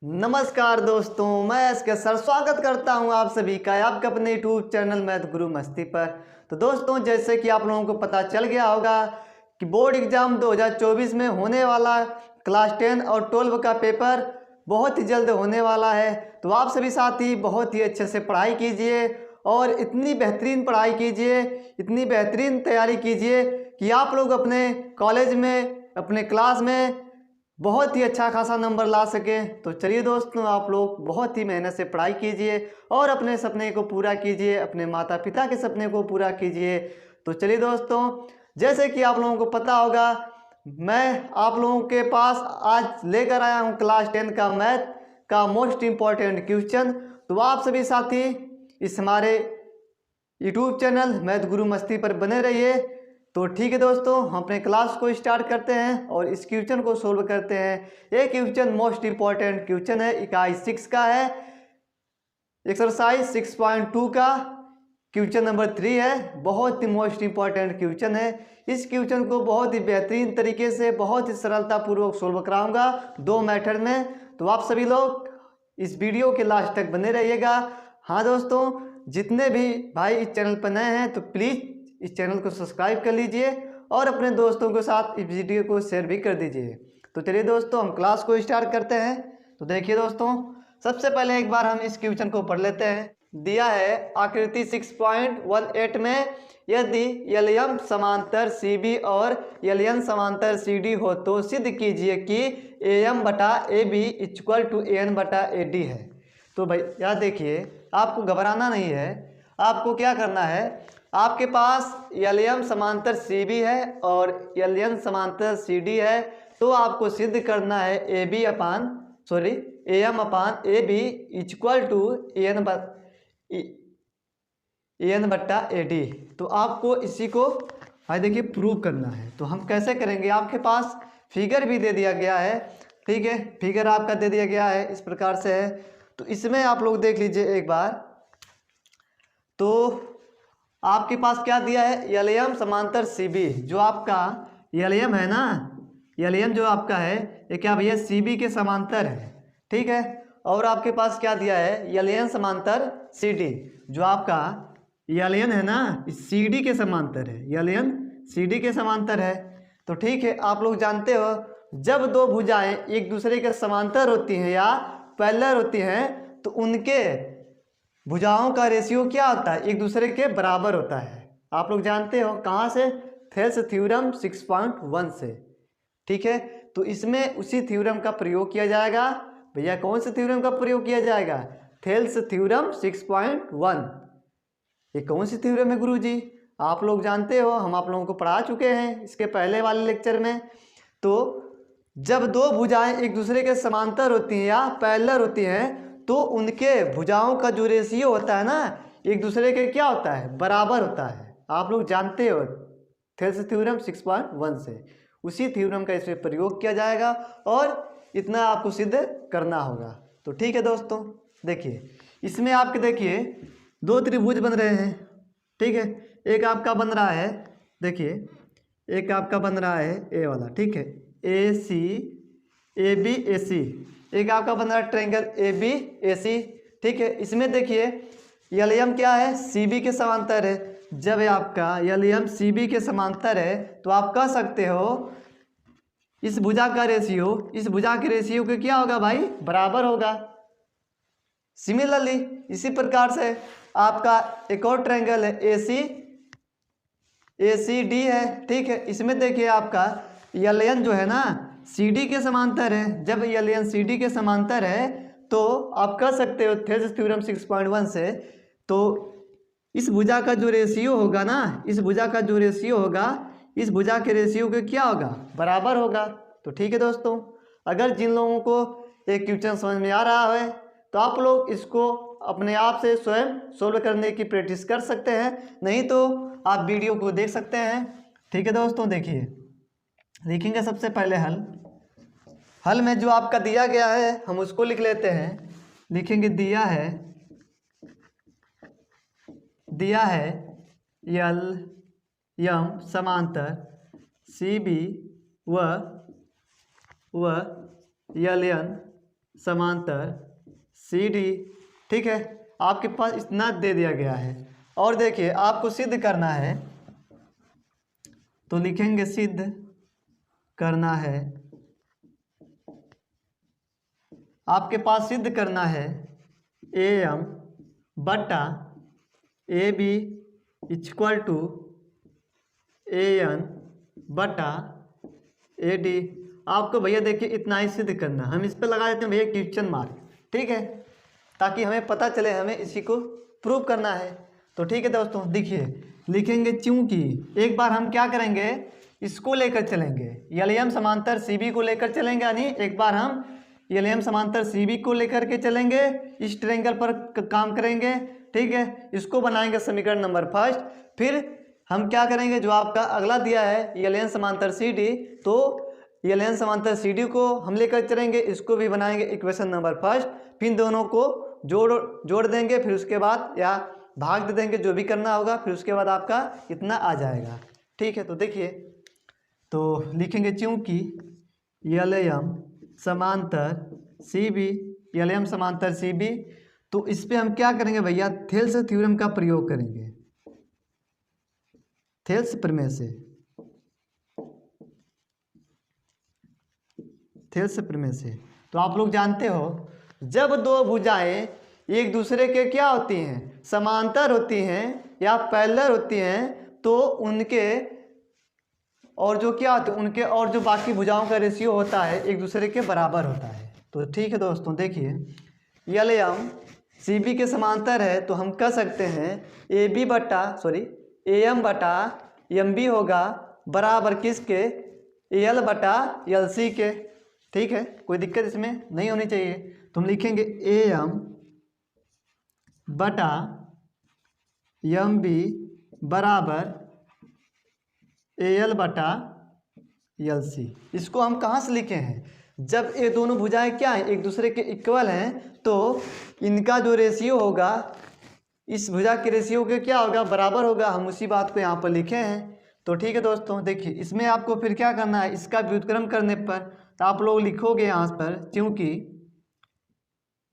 नमस्कार दोस्तों, मैं एसके सर स्वागत करता हूं आप सभी का आपके अपने यूट्यूब चैनल मैथ गुरु मस्ती पर। तो दोस्तों, जैसे कि आप लोगों को पता चल गया होगा कि बोर्ड एग्जाम 2024 में होने वाला क्लास 10 और 12 का पेपर बहुत ही जल्द होने वाला है। तो आप सभी साथी बहुत ही अच्छे से पढ़ाई कीजिए और इतनी बेहतरीन पढ़ाई कीजिए, इतनी बेहतरीन तैयारी कीजिए कि आप लोग अपने कॉलेज में, अपने क्लास में बहुत ही अच्छा खासा नंबर ला सकें। तो चलिए दोस्तों, आप लोग बहुत ही मेहनत से पढ़ाई कीजिए और अपने सपने को पूरा कीजिए, अपने माता पिता के सपने को पूरा कीजिए। तो चलिए दोस्तों, जैसे कि आप लोगों को पता होगा, मैं आप लोगों के पास आज लेकर आया हूं क्लास 10 का मैथ का मोस्ट इम्पॉर्टेंट क्वेश्चन। तो आप सभी साथी इस हमारे यूट्यूब चैनल मैथ गुरु मस्ती पर बने रहिए। तो ठीक है दोस्तों, हम अपने क्लास को स्टार्ट करते हैं और इस क्वेश्चन को सोल्व करते हैं। ये क्वेश्चन मोस्ट इंपॉर्टेंट क्वेश्चन है, इकाई 6 का है, एक्सरसाइज 6.2 का क्वेश्चन नंबर 3 है। बहुत ही मोस्ट इंपॉर्टेंट क्वेश्चन है। इस क्वेश्चन को बहुत ही बेहतरीन तरीके से, बहुत ही सरलता पूर्वक सोल्व कराऊंगा दो मेथड में। तो आप सभी लोग इस वीडियो के लास्ट तक बने रहिएगा। हाँ दोस्तों, जितने भी भाई इस चैनल पर नए हैं तो प्लीज़ इस चैनल को सब्सक्राइब कर लीजिए और अपने दोस्तों के साथ इस वीडियो को शेयर भी कर दीजिए। तो चलिए दोस्तों, हम क्लास को स्टार्ट करते हैं। तो देखिए दोस्तों, सबसे पहले एक बार हम इस क्वेश्चन को पढ़ लेते हैं। दिया है आकृति 6.18 में यदि एलएम समांतर सीबी और एलएन समांतर सीडी हो तो सिद्ध कीजिए कि एएम बटा A B equal to N बटा ए डी है। तो भाई याद देखिए, आपको घबराना नहीं है। आपको क्या करना है, आपके पास एलएम समांतर सीबी है और एलएन समांतर सीडी है। तो आपको सिद्ध करना है M upon A B equal to N बट्टा ए डी। तो आपको इसी को भाई देखिए प्रूव करना है। तो हम कैसे करेंगे, आपके पास फिगर भी दे दिया गया है, ठीक है, फिगर आपका दे दिया गया है, इस प्रकार से है। तो इसमें आप लोग देख लीजिए एक बार। तो आपके पास क्या दिया है, एलएम समांतर सीबी, जो आपका एलएम है ना, एलएम जो आपका है ये क्या भैया सीबी के समांतर है, ठीक है। और आपके पास क्या दिया है, एलएन समांतर सीडी, जो आपका एलएन है ना इस सीडी के समांतर है, एलएन सीडी के समांतर है। तो ठीक है, आप लोग जानते हो जब दो भुजाएं एक दूसरे के समांतर होती हैं या पैरेलल होती हैं तो उनके भुजाओं का रेशियो क्या होता है, एक दूसरे के बराबर होता है। आप लोग जानते हो कहाँ से, थेल्स थ्योरम 6.1 से, ठीक है। तो इसमें उसी थ्योरम का प्रयोग किया जाएगा। भैया कौन से थ्योरम का प्रयोग किया जाएगा, थेल्स थ्योरम 6.1। ये कौन सी थ्योरम है गुरुजी, आप लोग जानते हो, हम आप लोगों को पढ़ा चुके हैं इसके पहले वाले लेक्चर में। तो जब दो भुजाएं एक दूसरे के समांतर होती हैं या पैरेलल होती हैं तो उनके भुजाओं का जो रेशियो होता है ना एक दूसरे के क्या होता है, बराबर होता है। आप लोग जानते हो थेल्स थ्योरम 6.1 से, उसी थ्योरम का इसमें प्रयोग किया जाएगा और इतना आपको सिद्ध करना होगा। तो ठीक है दोस्तों, देखिए इसमें आपके देखिए दो त्रिभुज बन रहे हैं, ठीक है। एक आपका बन रहा है, देखिए एक आपका बन रहा है ए वाला, ठीक है, ए सी ए बी ए सी। एक आपका बन रहा है ट्रायंगल ए बी ए सी, ठीक है। इसमें देखिए एलएम क्या है, सी बी के समांतर है। जब आपका एलएम सी बी के समांतर है तो आप कह सकते हो इस भुजा का रेशियो इस भुजा के रेशियो के क्या होगा भाई, बराबर होगा। सिमिलरली इसी प्रकार से आपका एक और ट्रायंगल है ए सी डी है, ठीक है। इसमें देखिए आपका एलएन जो है ना सी डी के समांतर है। जब एलएन सी डी के समांतर है तो आप कह सकते हो थेल्स थ्योरम 6.1 से, तो इस भुजा का जो रेशियो होगा ना, इस भुजा का जो रेशियो होगा इस भुजा के रेशियो के क्या होगा, बराबर होगा। तो ठीक है दोस्तों, अगर जिन लोगों को एक क्वेश्चन समझ में आ रहा है तो आप लोग इसको अपने आप से स्वयं सोल्व करने की प्रैक्टिस कर सकते हैं, नहीं तो आप वीडियो को देख सकते हैं। ठीक है दोस्तों, देखिए लिखेंगे सबसे पहले हल में जो आपका दिया गया है हम उसको लिख लेते हैं। लिखेंगे दिया है यल यम समांतर सी बी व यल एन समांतर सी डी। ठीक है, आपके पास इतना दे दिया गया है। और देखिए आपको सिद्ध करना है, तो लिखेंगे सिद्ध करना है, आपके पास सिद्ध करना है ए एम बटा A B equal to A N बटा ए डी। आपको भैया देखिए इतना ही सिद्ध करना, हम इस पर लगा देते हैं भैया क्वेश्चन मार्क। ठीक है, ताकि हमें पता चले हमें इसी को प्रूव करना है। तो ठीक है दोस्तों, देखिए लिखेंगे चूंकि, एक बार हम क्या करेंगे, इसको लेकर चलेंगे, एल समांतर सी बी को लेकर चलेंगे, यानी एक बार हम एल समांतर सी बी को लेकर के चलेंगे, इस ट्रायंगल पर काम करेंगे। ठीक है, इसको बनाएंगे समीकरण नंबर फर्स्ट। फिर हम क्या करेंगे, जो आपका अगला दिया है एल समांतर सी डी, तो एल समांतर सी डी को हम लेकर चलेंगे, इसको भी बनाएंगे इक्वेशन नंबर फर्स्ट। फिर दोनों को जोड़ देंगे, फिर उसके बाद या भाग दे देंगे, जो भी करना होगा, फिर उसके बाद आपका इतना आ जाएगा। ठीक है, तो देखिए, तो लिखेंगे चूंकि एल एम समांतर सी बी, एल एम समांतर सी बी, तो इस पे हम क्या करेंगे भैया, थेल्स थ्योरम का प्रयोग करेंगे, थेल्स प्रमेय से, थेल्स प्रमेय से। तो आप लोग जानते हो, जब दो भुजाएं एक दूसरे के क्या होती हैं, समांतर होती हैं या पैरेलल होती हैं, तो उनके और जो क्या होते हैं, उनके और जो बाकी भुजाओं का रेशियो होता है एक दूसरे के बराबर होता है। तो ठीक है दोस्तों, देखिए एल एम सी बी के समांतर है, तो हम कह सकते हैं ए बी बटा ए एम बटा एम बी होगा बराबर किसके, ए एल बटा एल सी के। ठीक है, कोई दिक्कत इसमें नहीं होनी चाहिए। तो हम लिखेंगे ए एम बटा एम बी बराबर ए एल बटा एल सी। इसको हम कहाँ से लिखे हैं, जब ये दोनों भुजाएं क्या हैं, एक दूसरे के इक्वल हैं, तो इनका जो रेशियो होगा इस भुजा के रेशियो के क्या होगा, बराबर होगा। हम उसी बात को यहाँ पर लिखे हैं। तो ठीक है दोस्तों, देखिए इसमें आपको फिर क्या करना है, इसका व्युत्क्रम करने पर तो आप लोग लिखोगे यहाँ पर, क्योंकि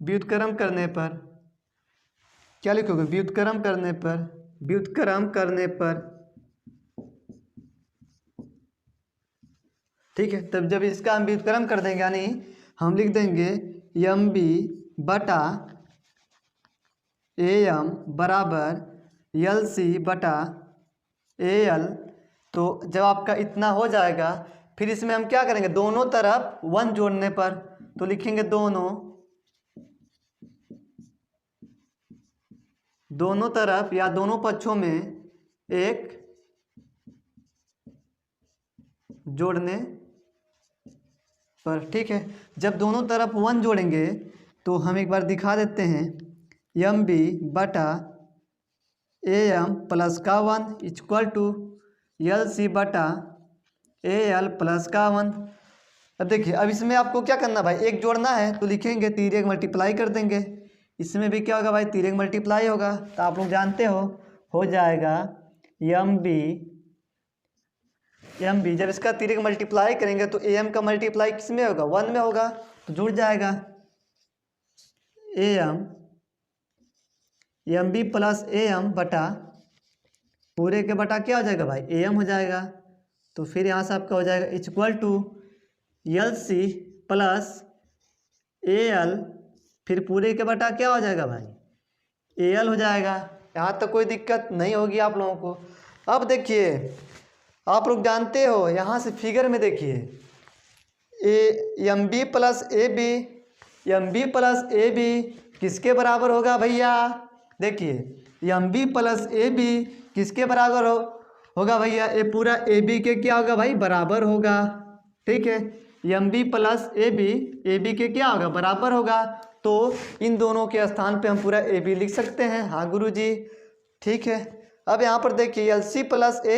व्युत्क्रम करने पर क्या लिखोगे, व्युत्क्रम करने पर ठीक है, तब जब इसका हम व्युत्क्रम कर देंगे, यानी हम लिख देंगे एम बी बटा ए एम बराबर एल सी बटा ए एल। तो जब आपका इतना हो जाएगा, फिर इसमें हम क्या करेंगे, दोनों तरफ 1 जोड़ने पर, तो लिखेंगे दोनों तरफ या दोनों पक्षों में 1 जोड़ने पर। ठीक है, जब दोनों तरफ 1 जोड़ेंगे, तो हम एक बार दिखा देते हैं, एम बी बटा ए एम प्लस का 1 इक्वल टू एल सी बटा ए एल प्लस का 1। अब देखिए, अब इसमें आपको क्या करना भाई, एक जोड़ना है, तो लिखेंगे तिर्यक मल्टीप्लाई कर देंगे। इसमें भी क्या होगा भाई, तिर्यक मल्टीप्लाई होगा। तो आप लोग जानते हो जाएगा एम बी जब इसका तिर्यक मल्टीप्लाई करेंगे, तो ए एम का मल्टीप्लाई किस में होगा, 1 में होगा, तो जुड़ जाएगा M B plus A M बटा पूरे के बटा क्या हो जाएगा भाई, ए एम हो जाएगा। तो फिर यहाँ से आपका हो जाएगा equal to L C plus A L, फिर पूरे के बटा क्या हो जाएगा भाई, ए एल हो जाएगा। यहाँ तक कोई दिक्कत नहीं होगी आप लोगों को। अब देखिए, आप लोग जानते हो, यहाँ से फिगर में देखिए, M B plus A B किसके बराबर होगा भैया, देखिए M B plus A B किसके बराबर होगा भैया, ये पूरा ए बी के क्या होगा भाई, बराबर होगा। ठीक है, M B plus A B के क्या होगा, बराबर होगा। तो इन दोनों के स्थान पे हम पूरा ए बी लिख सकते हैं। हाँ गुरुजी, ठीक है। अब यहाँ पर देखिए L C plus A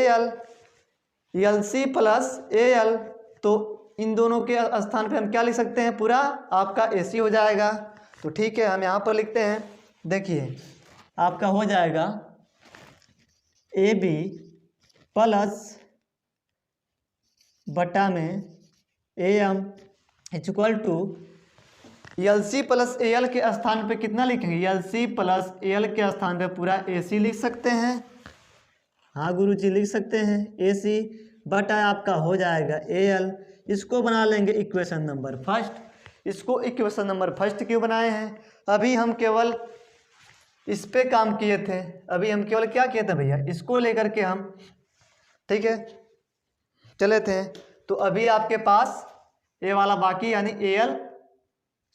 L, तो इन दोनों के स्थान पे हम क्या लिख सकते हैं, पूरा आपका ए सी हो जाएगा। तो ठीक है, हम यहाँ पर लिखते हैं, देखिए आपका हो जाएगा ए बी प्लस बटा में A M equal to L C plus A L के स्थान पे कितना लिखेंगे, L C plus A L के स्थान पे पूरा ए सी लिख सकते हैं। हाँ गुरुजी लिख सकते हैं ए सी बटा आपका हो जाएगा ए एल। इसको बना लेंगे इक्वेशन नंबर फर्स्ट। इसको इक्वेशन नंबर फर्स्ट क्यों बनाए हैं, अभी हम केवल इस पे काम किए थे, अभी हम केवल क्या किए थे भैया, इसको लेकर के हम ठीक है चले थे। तो अभी आपके पास ए वाला बाकी यानी A L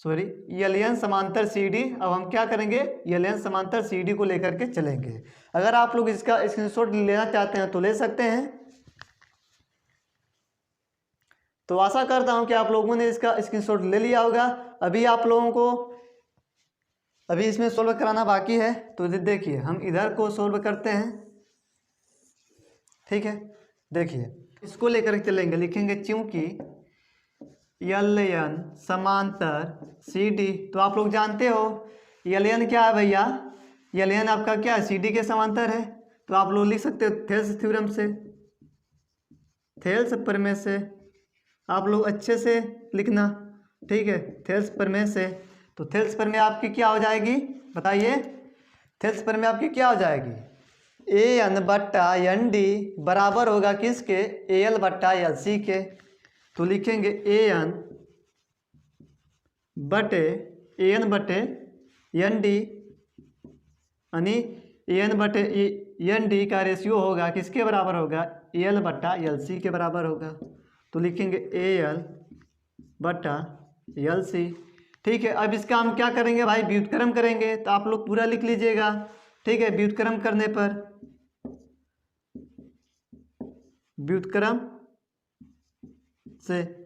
sorry L N समांतर सी डी। अब हम क्या करेंगे, एल एन समांतर सी डी को लेकर के चलेंगे। अगर आप लोग इसका स्क्रीनशॉट लेना चाहते हैं तो ले सकते हैं। तो आशा करता हूं कि आप लोगों ने इसका स्क्रीनशॉट ले लिया होगा। अभी आप लोगों को अभी इसमें सोल्व कराना बाकी है। तो देखिए हम इधर को सोल्व करते हैं, ठीक है। देखिए इसको लेकर के चलेंगे, लिखेंगे चूंकि एल एन समांतर सी डी। तो आप लोग जानते हो एल एन क्या है भैया, एल एन आपका क्या है, सी डी के समांतर है। तो आप लोग लिख सकते हो थेल्स थ्योरम से, थेल्स प्रमेय से। आप लोग अच्छे से लिखना, ठीक है, थेल्स प्रमेय से। तो थेल्स प्रमेय आपकी क्या हो जाएगी बताइए, थेल्स प्रमेय आपकी क्या हो जाएगी, ए एन बट्टा एन डी बराबर होगा किसके, ए एल बट्टा एल सी के। तो लिखेंगे ए एन बटे एन डी यानी ए एन बटे एन डी का रेशियो होगा किसके बराबर होगा, ए एल बट्टा एल सी के बराबर होगा। तो लिखेंगे ए एल बट्टा एल सी, ठीक है। अब इसका हम क्या करेंगे भाई, व्युत्क्रम करेंगे। तो आप लोग पूरा लिख लीजिएगा, ठीक है। व्युत्क्रम करने पर, व्युत्क्रम से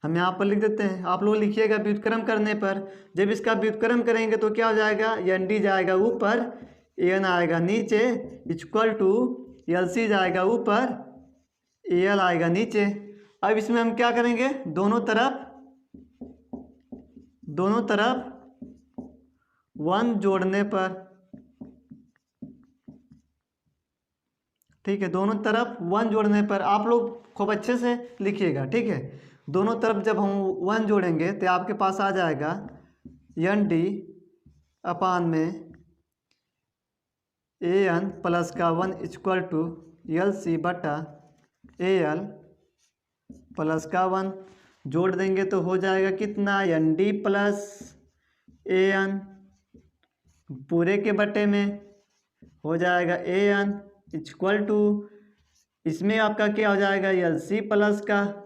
हम यहाँ पर लिख देते हैं, आप लोग लिखिएगा व्युत्क्रम करने पर। जब इसका व्युत्क्रम करेंगे तो क्या हो जाएगा, एन डी जाएगा ऊपर, एन आएगा नीचे, इक्वल टू एल सी जाएगा ऊपर, ए एल आएगा नीचे। अब इसमें हम क्या करेंगे, दोनों तरफ 1 जोड़ने पर, ठीक है, दोनों तरफ 1 जोड़ने पर आप लोग खूब अच्छे से लिखिएगा, ठीक है। दोनों तरफ जब हम 1 जोड़ेंगे तो आपके पास आ जाएगा एन डी अपान में ए एन प्लस का 1 इक्वल टू एल सी बटा ए एल प्लस का 1 जोड़ देंगे तो हो जाएगा कितना, N D plus A N पूरे के बटे में हो जाएगा ए एन इक्वल टू, इसमें आपका क्या हो जाएगा, एल सी प्लस का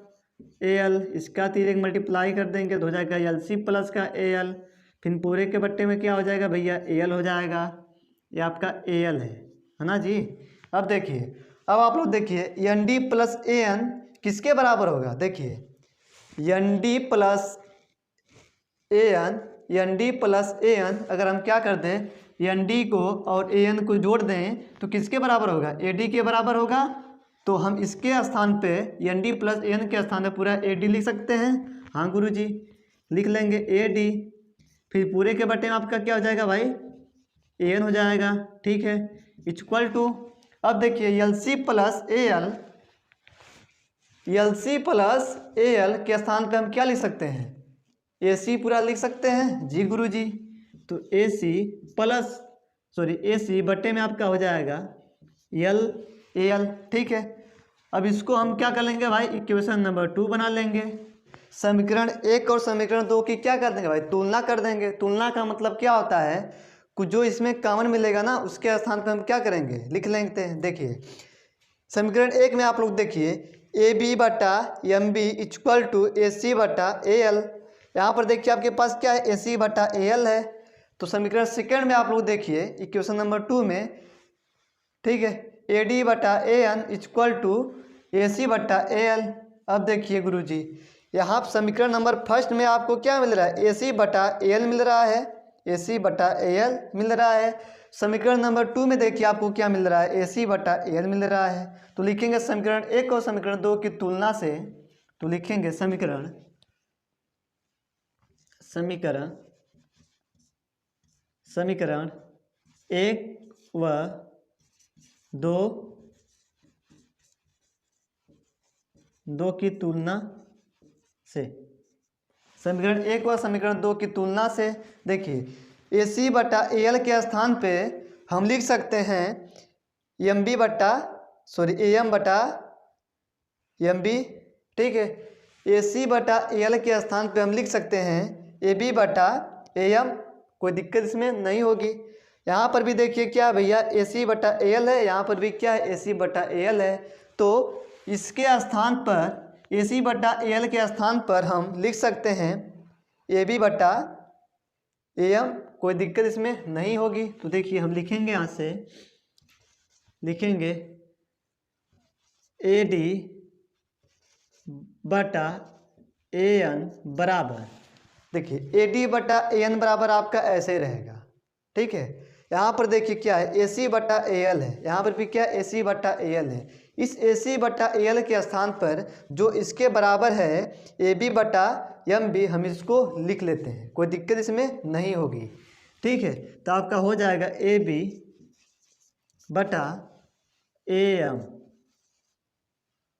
ए एल, इसका 3 मल्टीप्लाई कर देंगे तो हो जाएगा एल सी प्लस का ए एल। फिर पूरे के बट्टे में क्या हो जाएगा भैया, ए एल हो जाएगा। ये आपका ए एल है ना जी। अब देखिए, अब आप लोग देखिए N D plus A N किसके बराबर होगा, देखिए N D plus A N, N D plus A N अगर हम क्या कर दें, एन डी को और ए एन को जोड़ दें तो किसके बराबर होगा, ए डी के बराबर होगा। तो हम इसके स्थान पे N D plus A N के स्थान पे पूरा ए डी लिख सकते हैं। हाँ गुरुजी लिख लेंगे ए डी, फिर पूरे के बटे में आपका क्या हो जाएगा भाई, ए एन हो जाएगा, ठीक है, इक्वल टू। अब देखिए L C plus A L, L C plus A L के स्थान पे हम क्या लिख सकते हैं, ए सी पूरा लिख सकते हैं जी गुरुजी। तो ए सी प्लस ए सी बटे में आपका हो जाएगा एल ए एल, ठीक है। अब इसको हम क्या कर लेंगे भाई, इक्वेशन नंबर 2 बना लेंगे। समीकरण 1 और समीकरण 2 की क्या कर देंगे भाई, तुलना कर देंगे। तुलना का मतलब क्या होता है, कुछ जो इसमें कॉमन मिलेगा ना उसके स्थान पर हम क्या करेंगे, लिख लेंगे। देखिए समीकरण 1 में आप लोग देखिए ए बी बटा एम बी इक्वल टू ए सी बटा ए एल। यहाँ पर देखिए आपके पास क्या है, ए सी बटा ए एल है। तो समीकरण सेकेंड में आप लोग देखिए इक्वेशन नंबर 2 में, ठीक है, ए डी बटा ए एन इक्वल टू ए सी बटा ए एल। अब देखिए गुरुजी यहाँ समीकरण नंबर फर्स्ट में आपको क्या मिल रहा है, ए सी बटा ए एल मिल रहा है, ए सी बटा ए एल मिल रहा है। समीकरण नंबर 2 में देखिए आपको क्या मिल रहा है, ए सी बटा ए एल मिल रहा है। तो लिखेंगे समीकरण 1 और समीकरण 2 की तुलना से, तो लिखेंगे समीकरण समीकरण 1 व 2 की तुलना से, समीकरण 1 व समीकरण 2 की तुलना से देखिए AC बटा AL के स्थान पे हम लिख सकते हैं AM बटा MB, ठीक है। AC बटा AL के स्थान पे हम लिख सकते हैं AB बटा AM, कोई दिक्कत इसमें नहीं होगी। यहाँ पर भी देखिए क्या भैया AC बटा AL है, यहाँ पर भी क्या है AC बटा AL है। तो इसके स्थान पर AC बटा AL के स्थान पर हम लिख सकते हैं AB बटा AM, कोई दिक्कत इसमें नहीं होगी। तो देखिए हम लिखेंगे, यहाँ से लिखेंगे AD बटा AN बराबर, देखिए AD बटा AN बराबर आपका ऐसे ही रहेगा, ठीक है। यहाँ पर देखिए क्या है AC बटा AL है, यहाँ पर भी क्या है AC बटा AL है। इस AC बटा AL के स्थान पर जो इसके बराबर है AB बटा MB, हम इसको लिख लेते हैं, कोई दिक्कत इसमें नहीं होगी, ठीक है। तो आपका हो जाएगा AB बटा AM,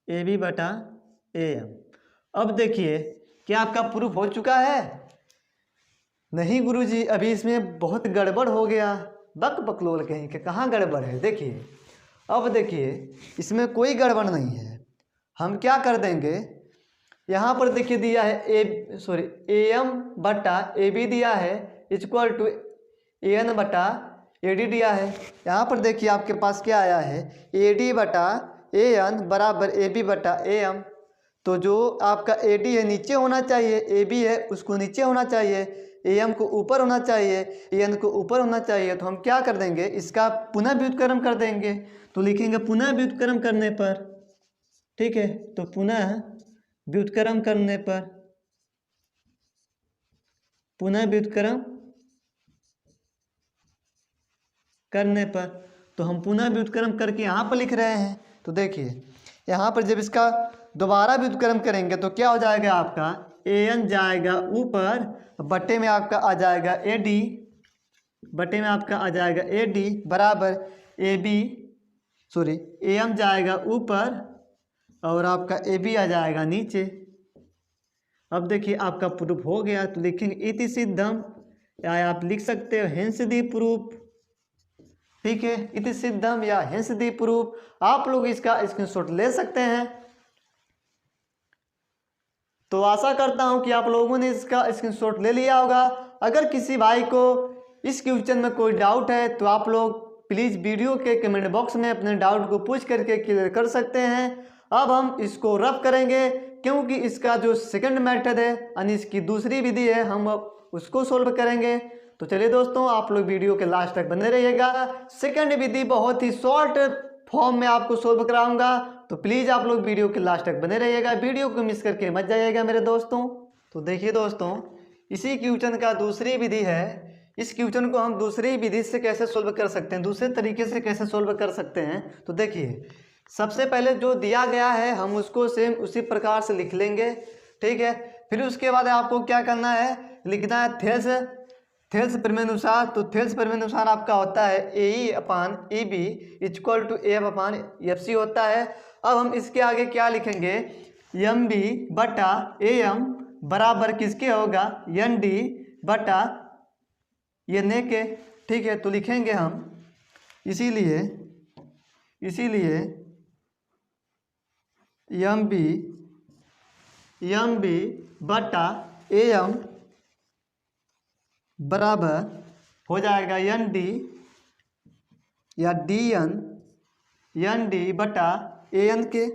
AB बटा AM। अब देखिए क्या आपका प्रूफ हो चुका है? नहीं गुरुजी, अभी इसमें बहुत गड़बड़ हो गया। बक बकलोल कहीं के, कहाँ गड़बड़ है? देखिए अब देखिए इसमें कोई गड़बड़ नहीं है। हम क्या कर देंगे, यहाँ पर देखिए दिया है AM बटा AB दिया है इक्वल टू AN बटा AD दिया है। यहाँ पर देखिए आपके पास क्या आया है AD बटा AN बराबर AB बटा AM। तो जो आपका AD है नीचे होना चाहिए, AB है उसको नीचे होना चाहिए, AM को ऊपर होना चाहिए, AN को ऊपर होना चाहिए। तो हम क्या कर देंगे, इसका पुनः व्युत्क्रम कर देंगे। तो लिखेंगे पुनः व्युत्क्रम करने पर, ठीक है। तो पुनः व्युत्क्रम करने पर, पुनः व्युत्क्रम करने पर, तो हम पुनः व्युत्क्रम करके यहाँ पर लिख रहे हैं। तो देखिए यहाँ पर जब इसका दोबारा व्युत्क्रम करेंगे तो क्या हो जाएगा, आपका AN जाएगा ऊपर, बटे में आपका आ जाएगा AD, बटे में आपका आ जाएगा AD बराबर AM जाएगा ऊपर और आपका AB आ जाएगा नीचे। अब देखिए आपका प्रूफ हो गया। तो लिखेंगे इति सिद्धम, या आप लिख सकते हो हेंस दी प्रूफ, ठीक है। इति सिद्धम या हेंस दी प्रूफ, आप लोग इसका स्क्रीनशॉट ले सकते हैं। तो आशा करता हूं कि आप लोगों ने इसका स्क्रीनशॉट ले लिया होगा। अगर किसी भाई को इस क्वेश्चन में कोई डाउट है तो आप लोग प्लीज़ वीडियो के कमेंट बॉक्स में अपने डाउट को पूछ करके क्लियर कर सकते हैं। अब हम इसको रफ करेंगे, क्योंकि इसका जो सेकंड मेथड है यानी इसकी दूसरी विधि है, हम उसको सोल्व करेंगे। तो चलिए दोस्तों, आप लोग वीडियो के लास्ट तक बने रहिएगा। सेकंड विधि बहुत ही शॉर्ट फॉर्म में आपको सोल्व कराऊंगा, तो प्लीज़ आप लोग वीडियो के लास्ट तक बने रहिएगा, वीडियो को मिस करके मत जाइएगा मेरे दोस्तों। तो देखिए दोस्तों, इसी क्वेश्चन का दूसरी विधि है। इस क्वेश्चन को हम दूसरी विधि से कैसे सोल्व कर सकते हैं, दूसरे तरीके से कैसे सोल्व कर सकते हैं। तो देखिए सबसे पहले जो दिया गया है हम उसको सेम उसी प्रकार से लिख लेंगे, ठीक है। फिर उसके बाद आपको क्या करना है, लिखना है थेल्स प्रमेयानुसार। तो थेल्स प्रमेयानुसार आपका होता है AE upon EB equal to AF upon FC होता है। अब हम इसके आगे क्या लिखेंगे, MB बटा AM बराबर किसके होगा, ND बटा NA के, ठीक है। तो लिखेंगे हम इसीलिए MB बटा AM बराबर हो जाएगा ND या DN ND बटा AN के,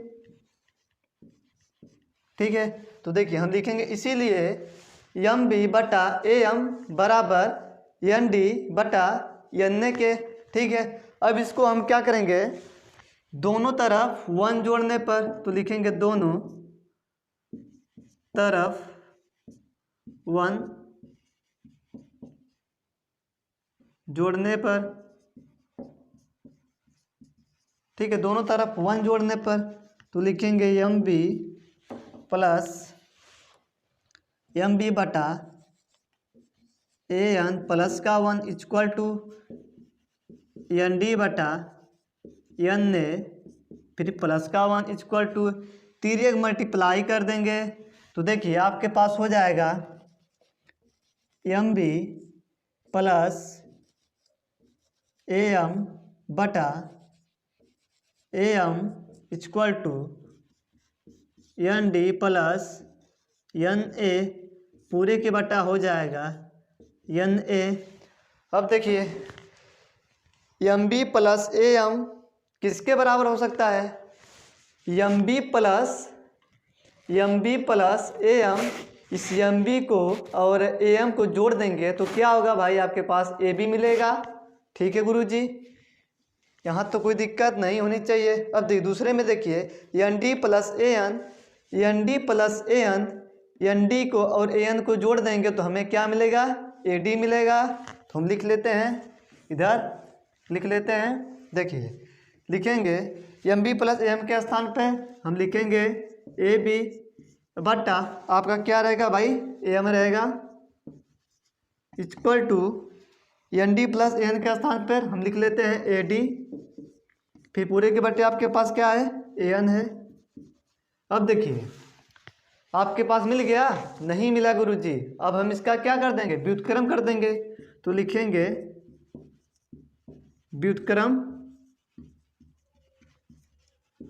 ठीक है। तो देखिए हम लिखेंगे इसीलिए MB बटा AM बराबर ND बटा NA के, ठीक है। अब इसको हम क्या करेंगे, दोनों तरफ 1 जोड़ने पर, तो लिखेंगे दोनों तरफ 1 जोड़ने पर, ठीक है। दोनों तरफ 1 जोड़ने पर तो लिखेंगे MB प्लस MB बटा AN प्लस का 1 इक्वल टू ND बटा NA फिर प्लस का 1 इक्वल टू 3 मल्टीप्लाई कर देंगे। तो देखिए आपके पास हो जाएगा एम बी प्लस AM बटा AM equal to ND plus NA पूरे के बटा हो जाएगा NA। अब देखिए MB प्लस AM किसके बराबर हो सकता है? MB प्लस AM, इस MB को और AM को जोड़ देंगे तो क्या होगा भाई, आपके पास AB मिलेगा। ठीक है गुरुजी, यहाँ तो कोई दिक्कत नहीं होनी चाहिए। अब देखिए दूसरे में देखिए ND प्लस AN, ND को और AN को जोड़ देंगे तो हमें क्या मिलेगा? AD मिलेगा। तो हम लिख लेते हैं, इधर लिख लेते हैं। देखिए लिखेंगे MB प्लस AM के स्थान पे हम लिखेंगे AB बटा आपका क्या रहेगा भाई, AM रहेगा, equal to ND plus AN के स्थान पर हम लिख लेते हैं AD, फिर पूरे के बटे आपके पास क्या है, AN है। अब देखिए आपके पास मिल गया? नहीं मिला गुरुजी। अब हम इसका क्या कर देंगे, व्युत्क्रम कर देंगे। तो लिखेंगे व्युत्क्रम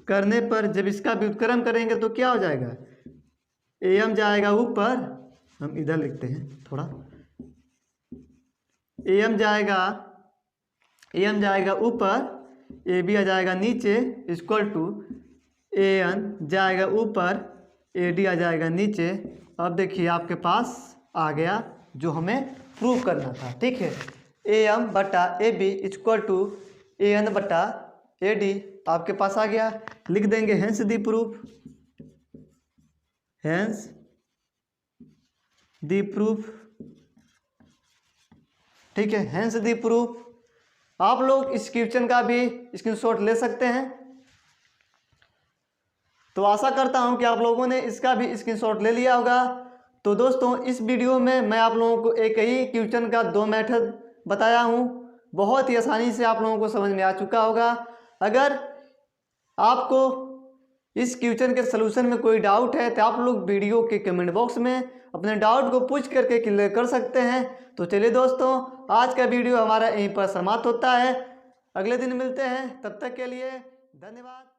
करने पर जब इसका व्युत्क्रम करेंगे तो क्या हो जाएगा, AM जाएगा ऊपर, हम इधर लिखते हैं थोड़ा, AM जाएगा ऊपर, AB आ जाएगा नीचे, इक्वल टू AN जाएगा ऊपर, AD आ जाएगा नीचे। अब देखिए आपके पास आ गया जो हमें प्रूव करना था। ठीक है, AM बटा AB इक्वल टू AN बटा AD आपके पास आ गया। लिख देंगे हेंस दी प्रूफ, हेंस दी प्रूफ। ठीक है, हेंस दी प्रूफ। आप लोग इस क्वेश्चन का भी स्क्रीनशॉट ले सकते हैं। तो आशा करता हूं कि आप लोगों ने इसका भी स्क्रीनशॉट ले लिया होगा। तो दोस्तों इस वीडियो में मैं आप लोगों को एक ही क्वेश्चन का 2 मेथड बताया हूं, बहुत ही आसानी से आप लोगों को समझ में आ चुका होगा। अगर आपको इस क्वेश्चन के सलूशन में कोई डाउट है तो आप लोग वीडियो के कमेंट बॉक्स में अपने डाउट को पूछ करके क्लियर कर सकते हैं। तो चलिए दोस्तों, आज का वीडियो हमारा यहीं पर समाप्त होता है। अगले दिन मिलते हैं, तब तक के लिए धन्यवाद।